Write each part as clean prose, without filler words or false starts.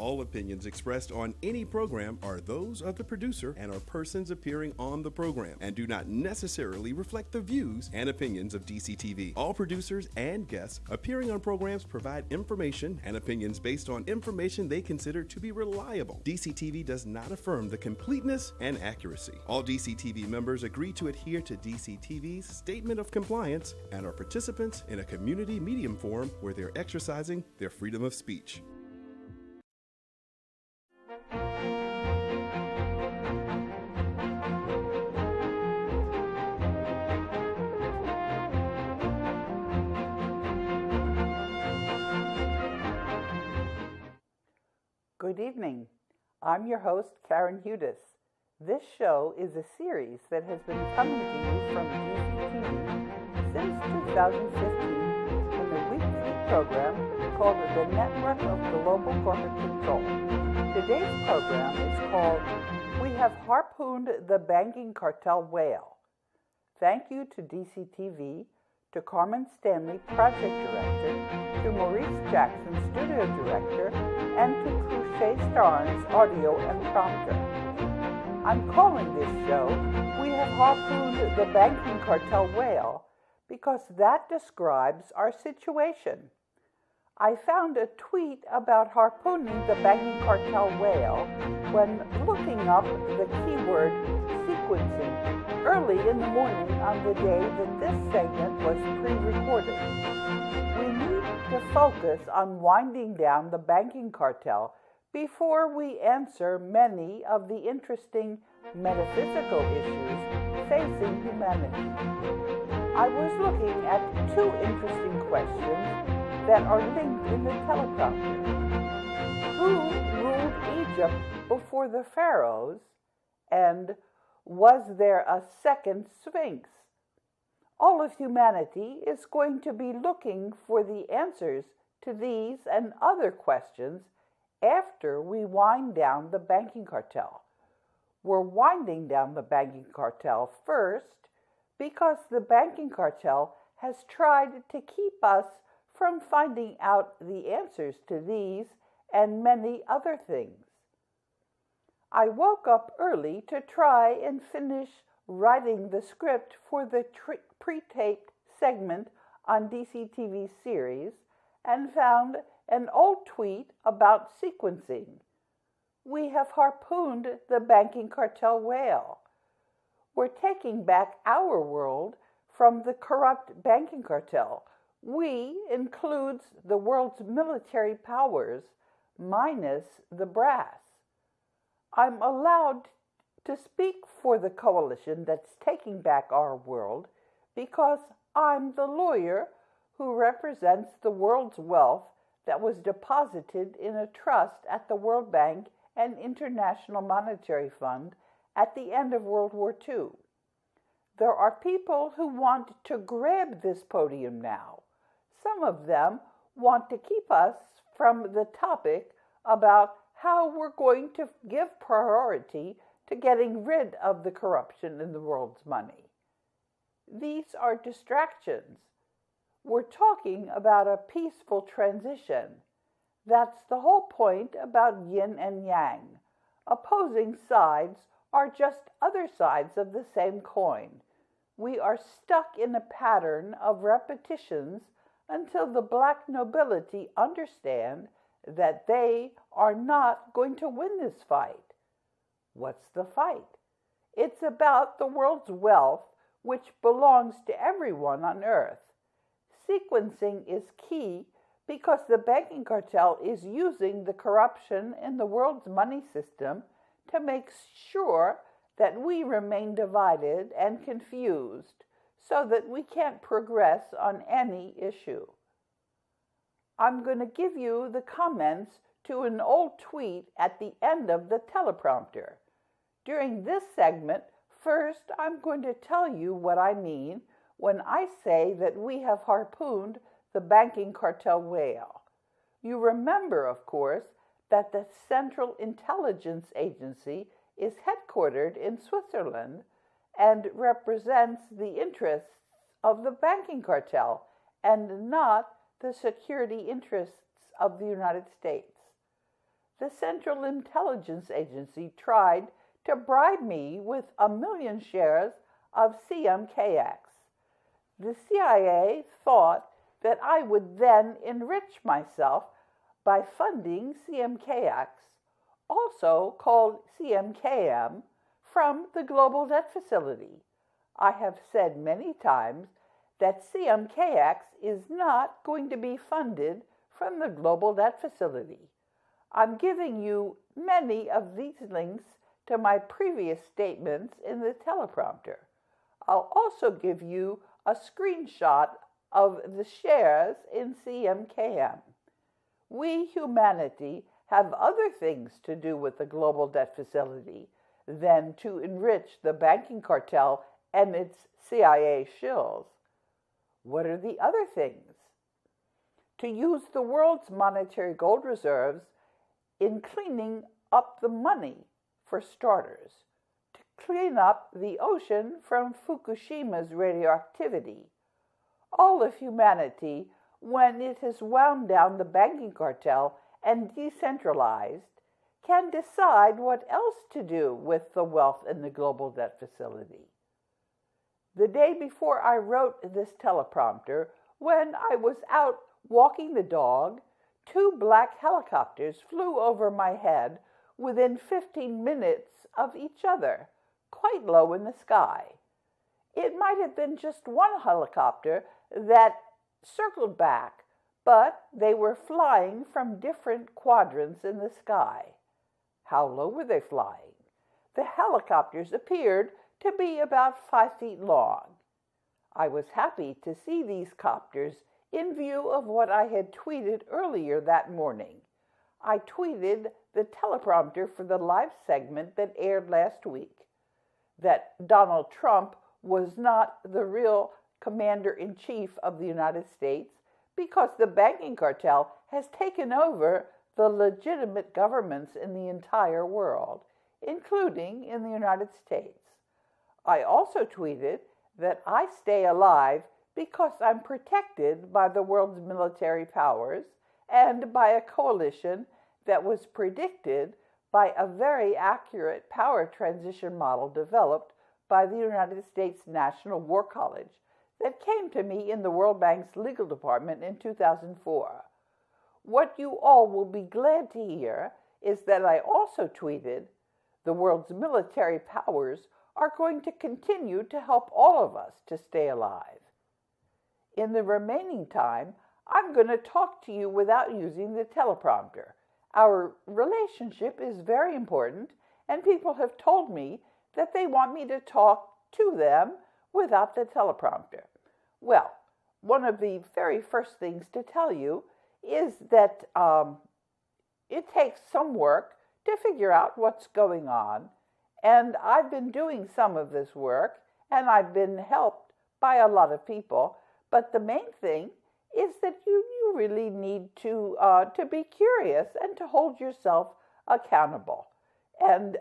All opinions expressed on any program are those of the producer and are persons appearing on the program and do not necessarily reflect the views and opinions of DCTV. All producers and guests appearing on programs provide information and opinions based on information they consider to be reliable. DCTV does not affirm the completeness and accuracy. All DCTV members agree to adhere to DCTV's Statement of Compliance and are participants in a community medium forum where they're exercising their freedom of speech. Good evening. I'm your host, Karen Hudis. This show is a series that has been coming to you from DCTV since 2015 in the weekly program called the Network of Global Corporate Control. Today's program is called We Have Harpooned the Banking Cartel Whale. Thank you to DCTV, to Carmen Stanley, Project Director, to Maurice Jackson, Studio Director, and to Cruce Starnes, Audio and Prompter. I'm calling this show, We Have Harpooned the Banking Cartel Whale, because that describes our situation. I found a tweet about harpooning the banking cartel whale when looking up the keyword sequencing early in the morning on the day that this segment was pre-recorded. We need to focus on winding down the banking cartel before we answer many of the interesting metaphysical issues facing humanity. I was looking at two interesting questions that are linked in the teleprompter. Who ruled Egypt before the Pharaohs? And was there a second sphinx? All of humanity is going to be looking for the answers to these and other questions after we wind down the banking cartel. We're winding down the banking cartel first because the banking cartel has tried to keep us from finding out the answers to these and many other things. I woke up early to try and finish writing the script for the pre-taped segment on DCTV series and found an old tweet about sequencing. We have harpooned the banking cartel whale. We're taking back our world from the corrupt banking cartel. We includes the world's military powers minus the brass. I'm allowed to speak for the coalition that's taking back our world because I'm the lawyer who represents the world's wealth that was deposited in a trust at the World Bank and International Monetary Fund at the end of World War II. There are people who want to grab this podium now. Some of them want to keep us from the topic about how we're going to give priority to getting rid of the corruption in the world's money. These are distractions. We're talking about a peaceful transition. That's the whole point about yin and yang. Opposing sides are just other sides of the same coin. We are stuck in a pattern of repetitions until the black nobility understand that they are not going to win this fight. What's the fight? It's about the world's wealth, which belongs to everyone on earth. Sequencing is key because the banking cartel is using the corruption in the world's money system to make sure that we remain divided and confused so that we can't progress on any issue. I'm going to give you the comments to an old tweet at the end of the teleprompter. During this segment, first I'm going to tell you what I mean when I say that we have harpooned the banking cartel whale. You remember, of course, that the Central Intelligence Agency is headquartered in Switzerland and represents the interests of the banking cartel and not the security interests of the United States. the Central Intelligence Agency tried to bribe me with 1 million shares of CMKX. The CIA thought that I would then enrich myself by funding CMKX, also called CMKM, from the Global Debt Facility. I have said many times that CMKX is not going to be funded from the Global Debt Facility. I'm giving you many of these links to my previous statements in the teleprompter. I'll also give you a screenshot of the shares in CMKM. We, humanity, have other things to do with the Global Debt Facility than to enrich the banking cartel and its CIA shills. What are the other things? To use the world's monetary gold reserves in cleaning up the money, for starters. To clean up the ocean from Fukushima's radioactivity. All of humanity, when it has wound down the banking cartel and decentralized, can decide what else to do with the wealth in the Global Debt Facility. The day before I wrote this teleprompter, when I was out walking the dog, 2 black helicopters flew over my head within 15 minutes of each other, quite low in the sky. It might have been just one helicopter that circled back, but they were flying from different quadrants in the sky. How low were they flying? The helicopters appeared to be about 5 feet long. I was happy to see these copters in view of what I had tweeted earlier that morning. I tweeted the teleprompter for the live segment that aired last week, that Donald Trump was not the real commander-in-chief of the United States because the banking cartel has taken over the legitimate governments in the entire world, including in the United States. I also tweeted that I stay alive because I'm protected by the world's military powers and by a coalition that was predicted by a very accurate power transition model developed by the United States National War College that came to me in the World Bank's legal department in 2004. What you all will be glad to hear is that I also tweeted, the world's military powers are going to continue to help all of us to stay alive. In the remaining time, I'm going to talk to you without using the teleprompter. Our relationship is very important, and people have told me that they want me to talk to them without the teleprompter. Well, one of the very first things to tell you is that it takes some work to figure out what's going on, and I've been doing some of this work, and I've been helped by a lot of people, but the main thing is that you really need to be curious and to hold yourself accountable. And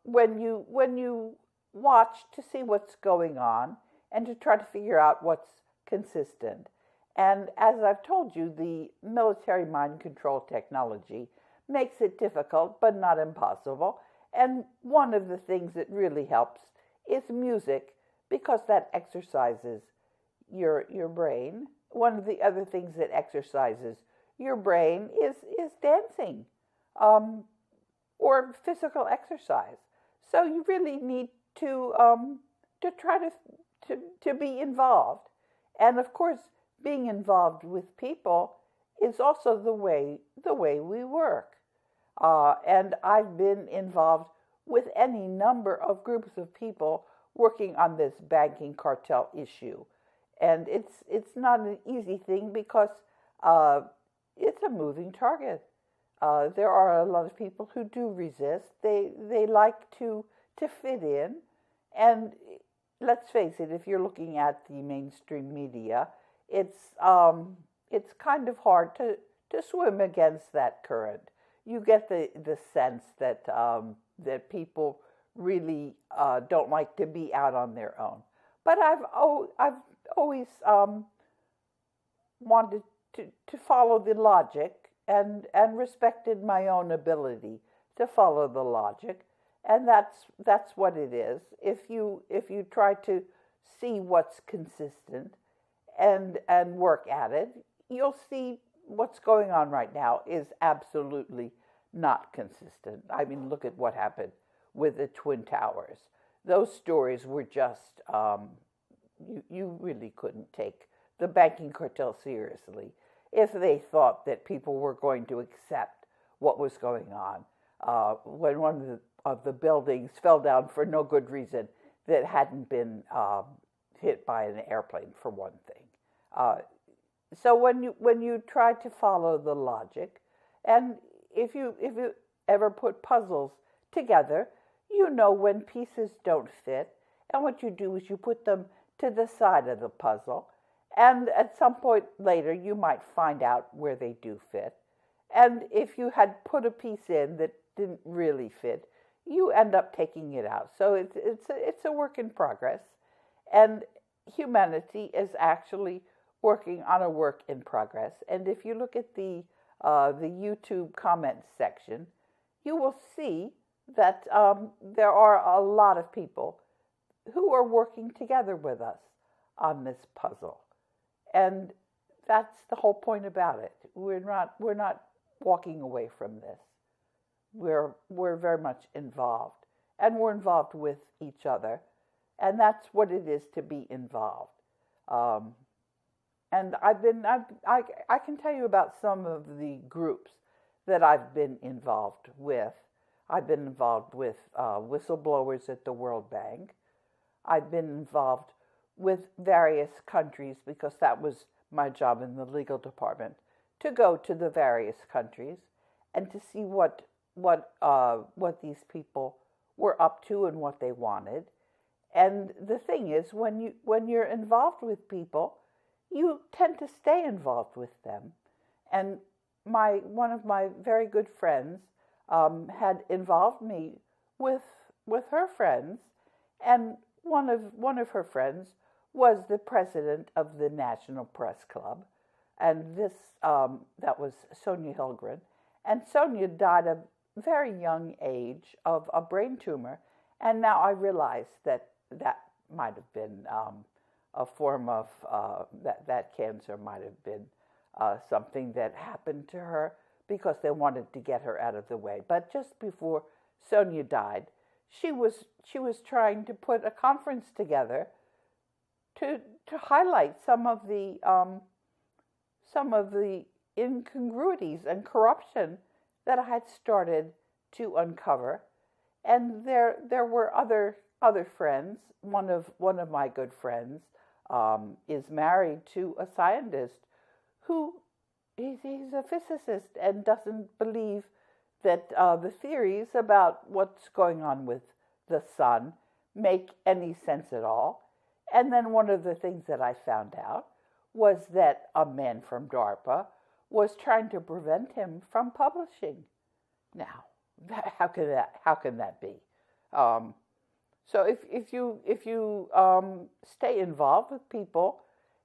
when you watch to see what's going on and to try to figure out what's consistent. And as I've told you, the military mind control technology makes it difficult but not impossible. And one of the things that really helps is music, because that exercises your brain. One of the other things that exercises your brain is dancing or physical exercise. So you really need to try to be involved. And of course, being involved with people is also the way we work. And I've been involved with any number of groups of people working on this banking cartel issue. And it's not an easy thing because it's a moving target. There are a lot of people who do resist. They like to fit in. And let's face it, if you're looking at the mainstream media, it's kind of hard to swim against that current. You get the sense that that people really don't like to be out on their own. But I've always wanted to follow the logic and respected my own ability to follow the logic. And that's what it is. If you try to see what's consistent and work at it, you'll see what's going on right now is absolutely not consistent. I mean, look at what happened with the Twin Towers. Those stories were just, you really couldn't take the banking cartel seriously if they thought that people were going to accept what was going on. When one of the buildings fell down for no good reason that hadn't been hit by an airplane, for one thing. So when you try to follow the logic, and if you ever put puzzles together, you know when pieces don't fit, and what you do is you put them to the side of the puzzle, and at some point later you might find out where they do fit. And if you had put a piece in that didn't really fit, you end up taking it out. So it's a work in progress, and humanity is actually working on a work in progress. And if you look at the YouTube comments section, you will see that there are a lot of people who are working together with us on this puzzle, and that's the whole point about it. We're not walking away from this. We're very much involved, and we're involved with each other, and that's what it is to be involved. And I can tell you about some of the groups that I've been involved with. I've been involved with whistleblowers at the World Bank. I've been involved with various countries because that was my job in the legal department, to go to the various countries and to see what these people were up to and what they wanted. And the thing is, when you're involved with people, you tend to stay involved with them. And one of my very good friends had involved me with her friends, and one of her friends was the president of the National Press Club, and that was Sonia Hilgren. And Sonia died at a very young age of a brain tumor, and now I realize that might have been a form of that cancer might have been something that happened to her because they wanted to get her out of the way. But just before Sonia died, she was trying to put a conference together to highlight some of the incongruities and corruption that I had started to uncover. And there were other friends. One of my good friends is married to a scientist who he's a physicist and doesn't believe that the theories about what's going on with the sun make any sense at all. And then one of the things that I found out was that a man from DARPA was trying to prevent him from publishing. Now, how can that be? So if you stay involved with people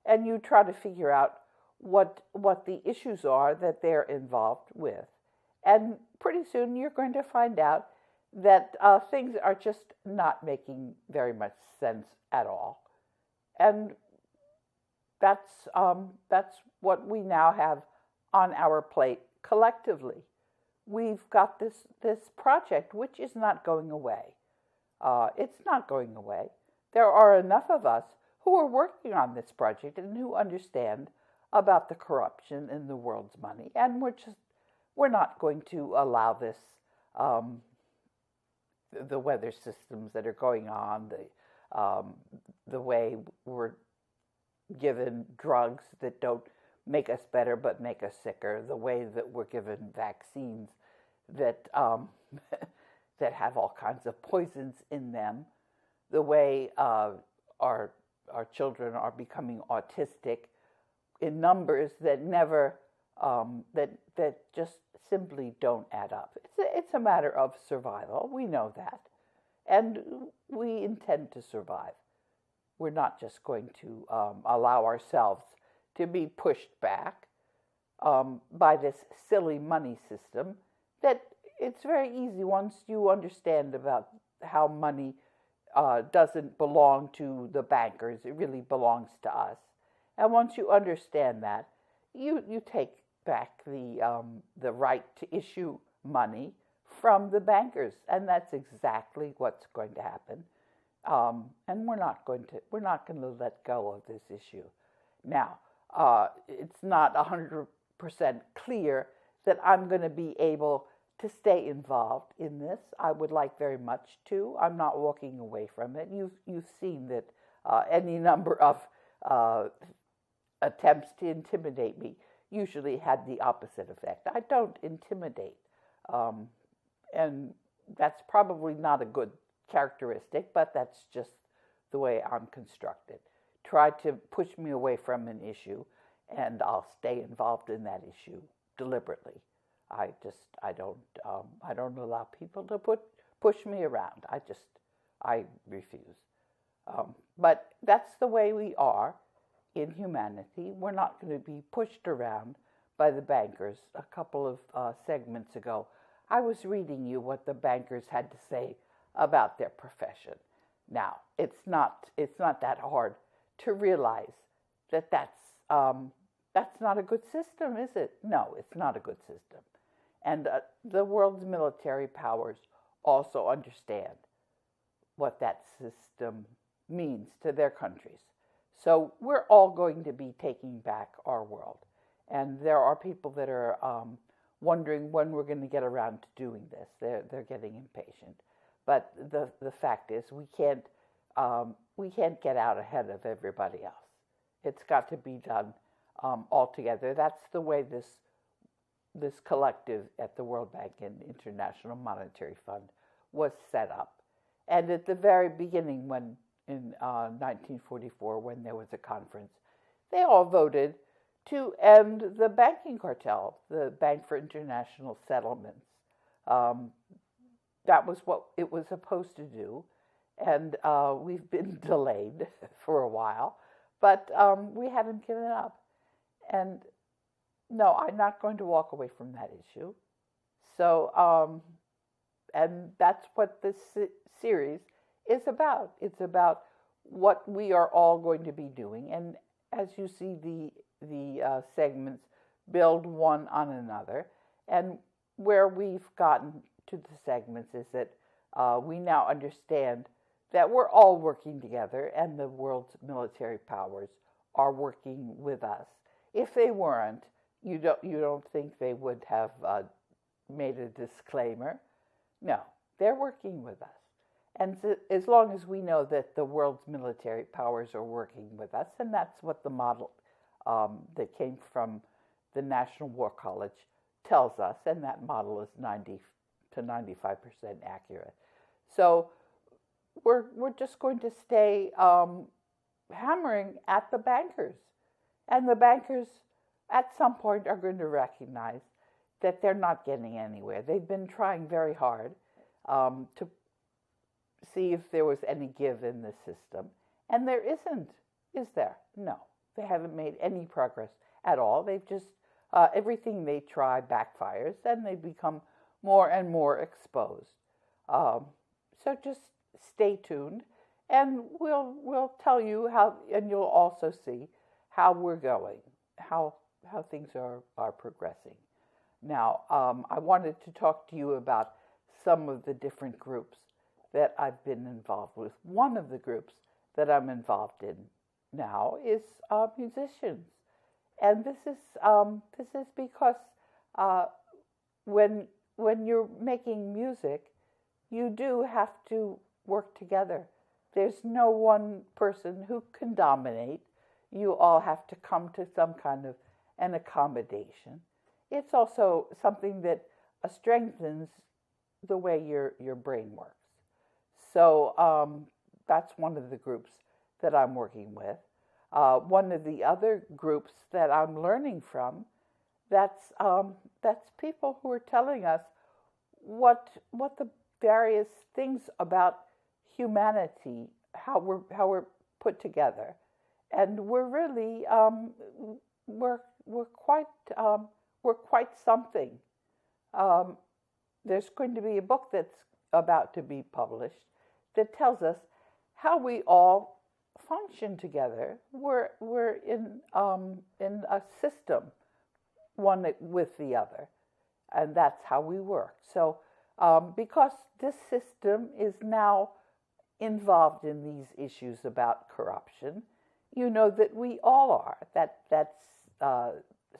and you try to figure out what the issues are that they're involved with, and pretty soon you're going to find out that things are just not making very much sense at all. And that's what we now have on our plate collectively. We've got this project which is not going away. It's not going away. There are enough of us who are working on this project and who understand about the corruption in the world's money, and we're not going to allow this, the weather systems that are going on, the way we're given drugs that don't make us better but make us sicker, the way that we're given vaccines that that have all kinds of poisons in them, the way our children are becoming autistic in numbers that never that just simply don't add up. It's a matter of survival. We know that, and we intend to survive. We're not just going to allow ourselves to be pushed back. by this silly money system that it's very easy once you understand about how money doesn't belong to the bankers. It really belongs to us. And once you understand that, you take back the right to issue money from the bankers, and that's exactly what's going to happen. And we're not going to let go of this issue. Now, it's not 100% clear that I'm going to be able to stay involved in this. I would like very much to. I'm not walking away from it. You've seen that any number of attempts to intimidate me usually had the opposite effect. I don't intimidate, and that's probably not a good characteristic, but that's just the way I'm constructed. Try to push me away from an issue, and I'll stay involved in that issue deliberately. I don't allow people to push me around. I refuse. But that's the way we are in humanity. We're not going to be pushed around by the bankers. A couple of segments ago, I was reading you what the bankers had to say about their profession. Now, it's not that hard to realize that that's not a good system, is it? No, it's not a good system. And the world's military powers also understand what that system means to their countries. So we're all going to be taking back our world. And there are people that are wondering when we're going to get around to doing this. They're getting impatient. But the fact is, we can't get out ahead of everybody else. It's got to be done all together. That's the way this collective at the World Bank and International Monetary Fund was set up. And at the very beginning, when in 1944, when there was a conference, they all voted to end the banking cartel, the Bank for International Settlements. That was what it was supposed to do, and we've been delayed for a while, but we haven't given up. And no, I'm not going to walk away from that issue. So, and that's what this series is about. It's about what we are all going to be doing. And as you see, the segments build one on another. And where we've gotten to the segments is that we now understand that we're all working together, and the world's military powers are working with us. If they weren't, you don't think they would have made a disclaimer? No, they're working with us. And so, as long as we know that the world's military powers are working with us, and that's what the model that came from the National War College tells us, and that model is 90 to 95% accurate. So we're just going to stay hammering at the bankers. And the bankers, at some point, are going to recognize that they're not getting anywhere. They've been trying very hard to see if there was any give in the system. And there isn't, is there? No. They haven't made any progress at all. They've just, everything they try backfires, and they become more and more exposed. So just stay tuned, and we'll tell you how, and you'll also see how we're going, how things are progressing. Now, I wanted to talk to you about some of the different groups that I've been involved with. One of the groups that I'm involved in now is musicians, and this is because when you're making music, you do have to work together. There's no one person who can dominate. You all have to come to some kind of an accommodation. It's also something that strengthens the way your brain works. So that's one of the groups that I'm working with. One of the other groups that I'm learning from, that's people who are telling us what the various things about humanity, how we're put together, and we're really we're we're quite something. There's going to be a book that's about to be published that tells us how we all function together. We're in a system, one with the other, and that's how we work. So because this system is now involved in these issues about corruption, you know that we all are. That's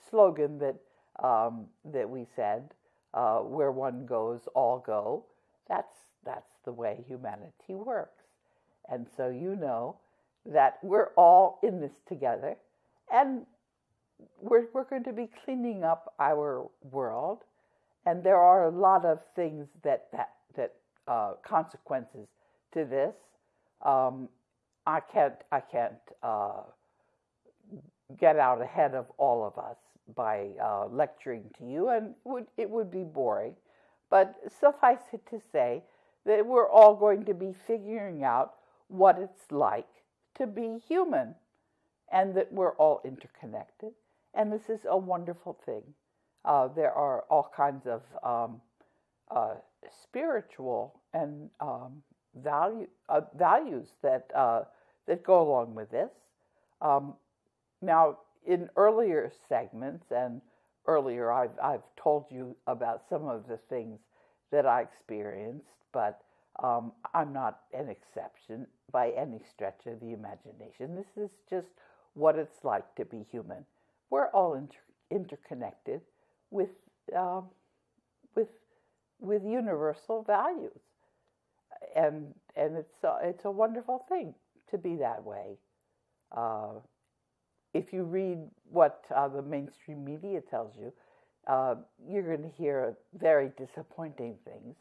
slogan that we said, where one goes, all go. That's the way humanity works. And so you know that we're all in this together, and we're going to be cleaning up our world, and there are a lot of things that consequences to this. I can't get out ahead of all of us by lecturing to you, and it would be boring. But suffice it to say that we're all going to be figuring out what it's like to be human, and that we're all interconnected. And this is a wonderful thing. There are all kinds of spiritual and values that go along with this. Now, in earlier segments and earlier, I've told you about some of the things that I experienced, but I'm not an exception by any stretch of the imagination. This is just what it's like to be human. We're all interconnected with universal values, and it's a wonderful thing to be that way. If you read what the mainstream media tells you, you're going to hear very disappointing things.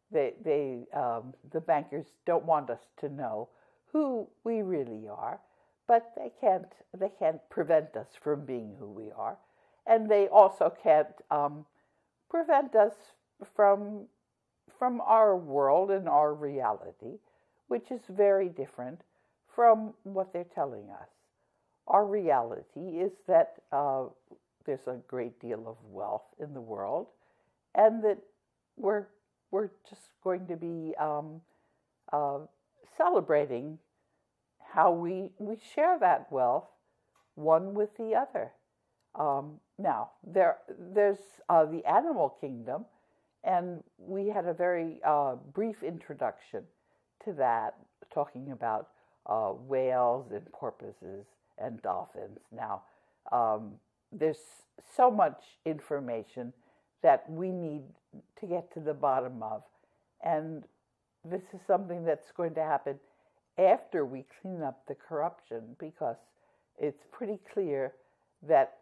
The bankers don't want us to know who we really are, but they can't prevent us from being who we are, and they also can't prevent us from our world and our reality, which is very different from what they're telling us. Our reality is that there's a great deal of wealth in the world, and that we're just going to be celebrating how we share that wealth one with the other. Now, there's the animal kingdom, and we had a very brief introduction to that, talking about whales and porpoises and dolphins. Now, there's so much information that we need to get to the bottom of, and this is something that's going to happen after we clean up the corruption, because it's pretty clear that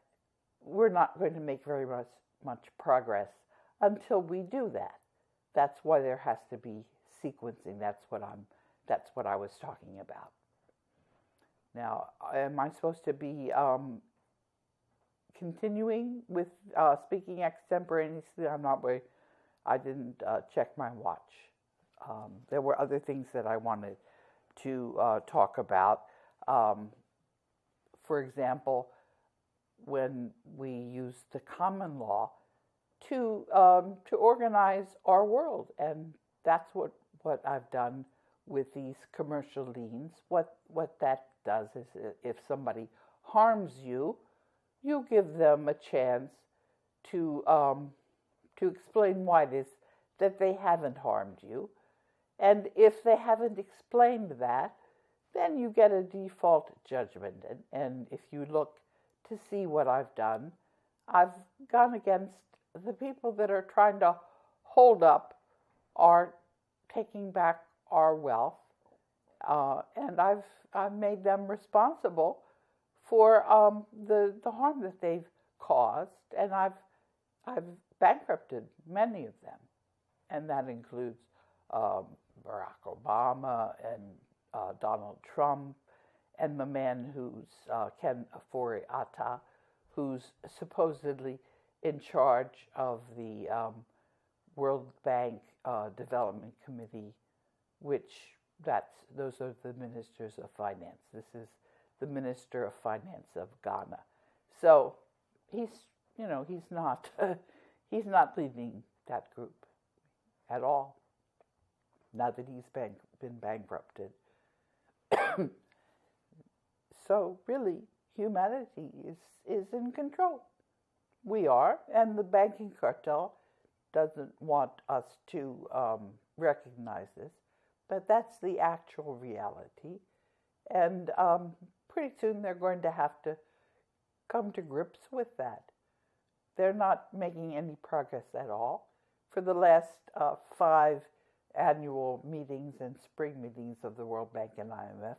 we're not going to make very much progress until we do that. That's why there has to be sequencing. That's what I was talking about. Now, am I supposed to be continuing with speaking extemporaneously? I'm not. I didn't check my watch. There were other things that I wanted to talk about. For example, when we use the common law to organize our world, and that's what I've done with these commercial liens. What that does is, if somebody harms you, you give them a chance to explain why it is that they haven't harmed you. And if they haven't explained that, then you get a default judgment. And if you look to see what I've done, I've gone against the people that are trying to hold up our taking back our wealth, and I've made them responsible for the harm that they've caused, and I've bankrupted many of them, and that includes Barack Obama and Donald Trump, and the man who's Ken Afori-Atta, who's supposedly in charge of the World Bank Development Committee, which those are the ministers of finance. This is the Minister of Finance of Ghana. So he's not he's not leading that group at all. Now that he's been bankrupted. So really, humanity is in control. We are, and the banking cartel doesn't want us to recognize this, but that's the actual reality. And pretty soon they're going to have to come to grips with that. They're not making any progress at all. For the last 5 annual meetings and spring meetings of the World Bank and IMF,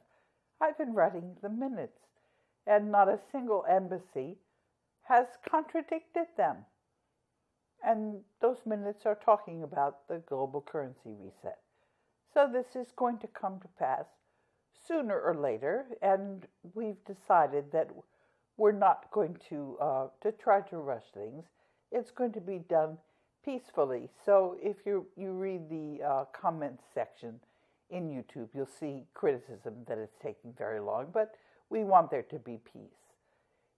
I've been writing the minutes, and not a single embassy has contradicted them. And those minutes are talking about the global currency reset. So this is going to come to pass sooner or later, and we've decided that we're not going to try to rush things. It's going to be done peacefully. So if you read the comments section in YouTube, you'll see criticism that it's taking very long, but we want there to be peace.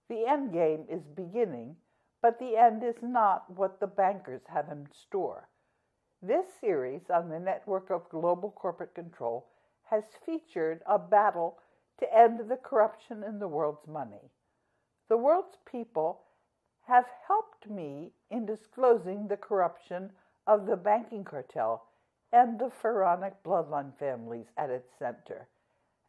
The end game is beginning, but the end is not what the bankers have in store. This series on the network of global corporate control has featured a battle to end the corruption in the world's money. The world's people have helped me in disclosing the corruption of the banking cartel and the pharaonic bloodline families at its center,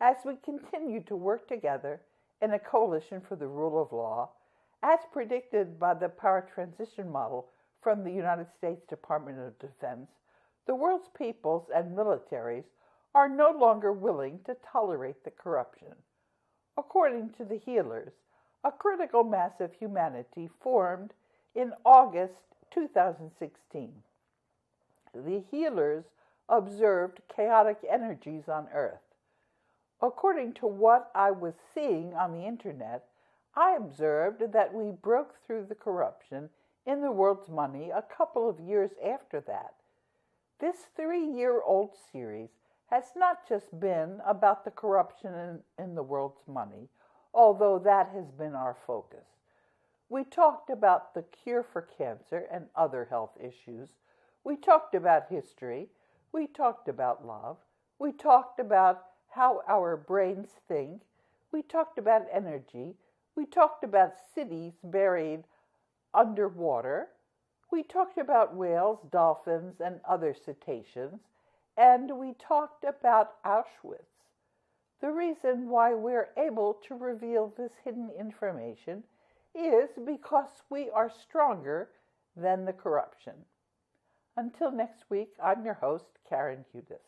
as we continue to work together in a coalition for the rule of law, as predicted by the power transition model from the United States Department of Defense. The world's peoples and militaries are no longer willing to tolerate the corruption. According to the healers, a critical mass of humanity formed in August 2016. The healers observed chaotic energies on Earth. According to what I was seeing on the internet, I observed that we broke through the corruption in the world's money a couple of years after that. This 3-year-old series has not just been about the corruption in the world's money, although that has been our focus. We talked about the cure for cancer and other health issues. We talked about history. We talked about love. We talked about how our brains think. We talked about energy. We talked about cities buried underwater. We talked about whales, dolphins, and other cetaceans. And we talked about Auschwitz. The reason why we're able to reveal this hidden information is because we are stronger than the corruption. Until next week, I'm your host, Karen Hudis.